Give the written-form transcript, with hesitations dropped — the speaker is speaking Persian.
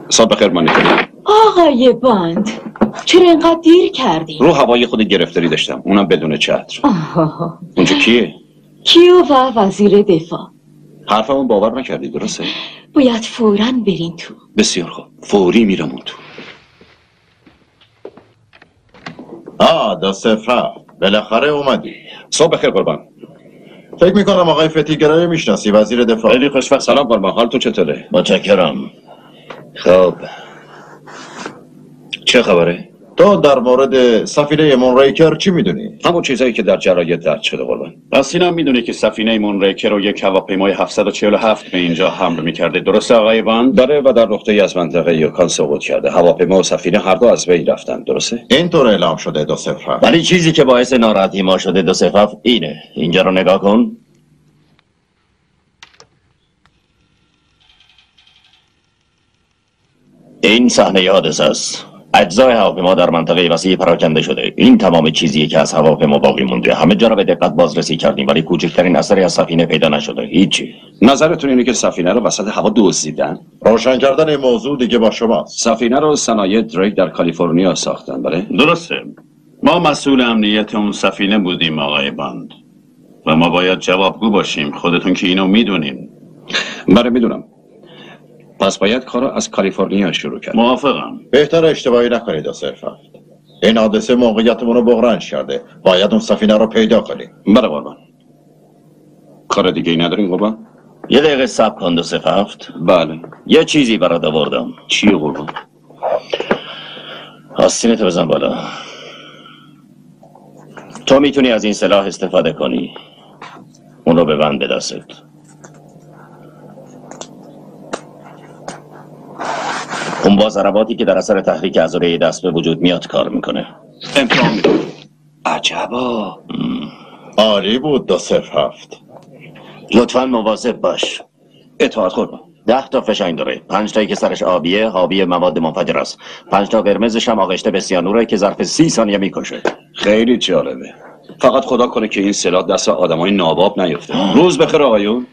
صبح بخیر مانیکا. آقای باند چرا اینقدر دیر کردی؟ رو هوای خود گرفتاری داشتم، اونم بدون چتر. اونجا کیه؟ کیو و وزیر دفاع. حرفمون باور نکردی درسته؟ باید فوراً برین تو. بسیار خوب، فوری میرم اون تو. دو صفر بالاخره اومدی. صبح بخیر قربان. فکر میکنم آقای فتیگرایی میشناسی، وزیر دفاع. خیلی خوشوقت. سلام قربان، حالتون چطوره؟ متشکرم. خب چه خبره؟ تو در مورد سفینه مونریکر چی میدونی؟ همون چیزایی که در جراید درد شده قربان. پس اینم میدونی که سفینه مونریکر رو یک هواپیمای 747 به اینجا حمل میکرده، درسته آقای وان؟ داره و در نقطه‌ای از منطقه یوکان سقوط کرده. هواپیما و سفینه هر دو از بین رفتن، درسته؟ اینطور اعلام شده دو صفر. ولی چیزی که باعث ناراحتی ما شده دو صفر اینه. اینجا رو نگاه کن. این صحنه حادثه است. اجزای هواپیما در منطقه وسیع پراکنده شده. این تمام چیزیه که از هواپیما باقی مونده. همه جا را به دقت بازرسی کردیم ولی کوچکترین اثری از سفینه پیدا نشده. هیچی. نظرتون اینه که سفینه رو وسط هوا دزدیدن؟ روشن کردن این موضوع دیگه با شماست. سفینه رو صنایع دریک در کالیفرنیا ساختن، بله؟ درسته. ما مسئول امنیت اون سفینه بودیم آقای باند و ما باید جوابگو باشیم. خودتون که اینو میدونین. بله میدونم. پس باید کارو از کالیفرنیا شروع کرد. موافقم. بهتر اشتباهی نکنید دو صفر. این حادثه موقعیتمون رو بغرنج کرده. باید اون سفینه رو پیدا کنیم. بله قربان. کار دیگه ای ندارین قربان؟ یه دقیقه صبر کن دو صفر. بله. یه چیزی برات آوردم. چی قربان؟ آستینتو بزن بالا. تو میتونی از این سلاح استفاده کنی. اون رو ببند به دستت. اون با ضرباتی که در اثر تحریک عضله دست به وجود میاد کار میکنه. امتحان میکنم. عجبا. عالی بود دو صفر هفت. لطفاً مواظب باش. اطاعت قربان. 10 تا فشنگ داره. 5 تایی که سرش آبیه، حاوی مواد منفجر است. 5 تا قرمزش هم آغشته به سیانوره که ظرف 30 ثانیه میکشه. خیلی جالبه. فقط خدا کنه که این سلاح دست آدمای ناباب نیفته. روز بخیر آقایون.